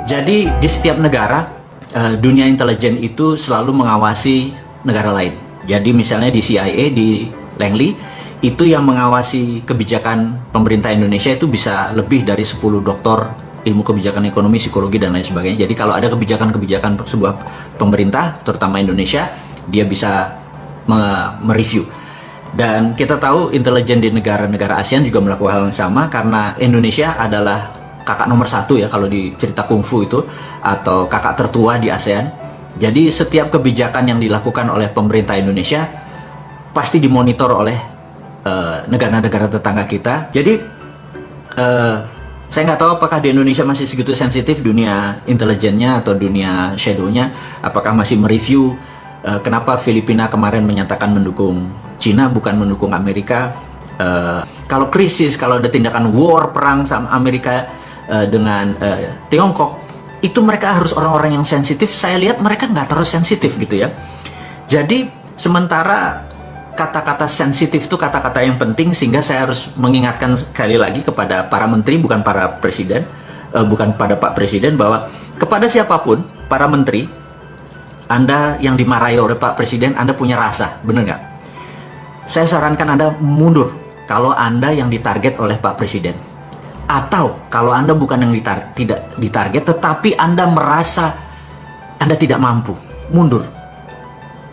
Jadi di setiap negara, dunia intelijen itu selalu mengawasi negara lain. Jadi misalnya di CIA, di Langley, itu yang mengawasi kebijakan pemerintah Indonesia itu bisa lebih dari 10 doktor ilmu kebijakan ekonomi, psikologi, dan lain sebagainya. Jadi kalau ada kebijakan-kebijakan sebuah pemerintah, terutama Indonesia, dia bisa mereview. Dan kita tahu intelijen di negara-negara ASEAN juga melakukan hal yang sama, karena Indonesia adalah kakak nomor 1 ya kalau di cerita kungfu itu, atau kakak tertua di ASEAN. Jadi setiap kebijakan yang dilakukan oleh pemerintah Indonesia pasti dimonitor oleh negara-negara tetangga kita. Jadi saya nggak tahu apakah di Indonesia masih segitu sensitif dunia intelijennya atau dunia shadownya, apakah masih mereview kenapa Filipina kemarin menyatakan mendukung Cina bukan mendukung Amerika. Kalau krisis, kalau ada tindakan war, perang sama Amerika dengan Tiongkok, itu mereka harus orang-orang yang sensitif. Saya lihat mereka nggak terlalu sensitif gitu ya. Jadi sementara kata-kata sensitif itu kata-kata yang penting, sehingga saya harus mengingatkan sekali lagi kepada para menteri, bukan para presiden, bukan pada Pak Presiden, bahwa kepada siapapun, para menteri, Anda yang dimarahi oleh Pak Presiden, Anda punya rasa, bener nggak? Saya sarankan Anda mundur kalau Anda yang ditarget oleh Pak Presiden. Atau kalau Anda bukan yang tidak ditarget, tetapi Anda merasa Anda tidak mampu, mundur.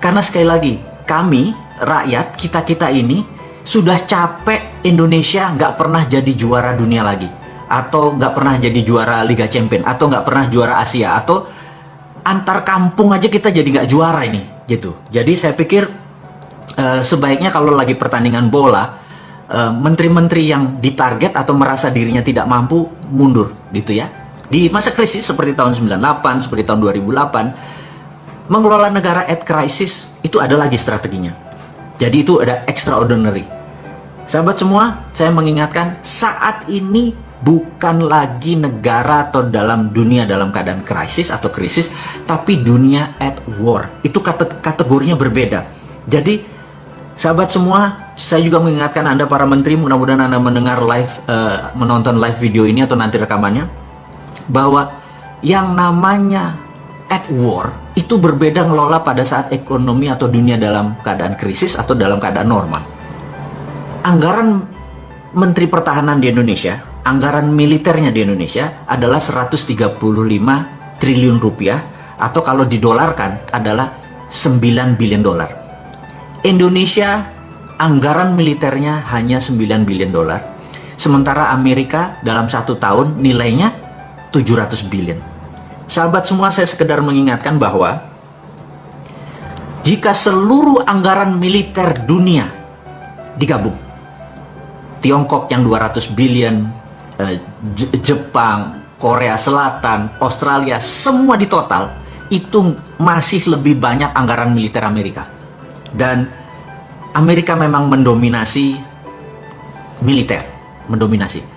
Karena sekali lagi, kami, rakyat, kita ini sudah capek Indonesia nggak pernah jadi juara dunia lagi. Atau nggak pernah jadi juara Liga Champion, atau nggak pernah juara Asia, atau antar kampung aja kita jadi nggak juara ini, gitu. Jadi saya pikir sebaiknya kalau lagi pertandingan bola, menteri-menteri yang ditarget atau merasa dirinya tidak mampu mundur gitu ya. Di masa krisis seperti tahun 98, seperti tahun 2008, mengelola negara at crisis itu ada lagi strateginya. Jadi itu ada extraordinary. Sahabat semua, saya mengingatkan saat ini bukan lagi negara atau dalam dunia dalam keadaan krisis atau krisis, tapi dunia at war. Itu kategorinya berbeda. Jadi sahabat semua, saya juga mengingatkan Anda para menteri, mudah-mudahan Anda mendengar menonton live video ini atau nanti rekamannya, bahwa yang namanya at war itu berbeda ngelola pada saat ekonomi atau dunia dalam keadaan krisis atau dalam keadaan normal. Anggaran Menteri Pertahanan di Indonesia, anggaran militernya di Indonesia adalah 135 triliun rupiah, atau kalau didolarkan adalah 9 billion dolar. Indonesia anggaran militernya hanya 9 billion dolar, sementara Amerika dalam 1 tahun nilainya 700 billion. Sahabat semua, saya sekedar mengingatkan bahwa jika seluruh anggaran militer dunia digabung, Tiongkok yang 200 billion, Jepang, Korea Selatan, Australia, semua di total, itu masih lebih banyak anggaran militer Amerika. Dan Amerika memang mendominasi militer, mendominasi.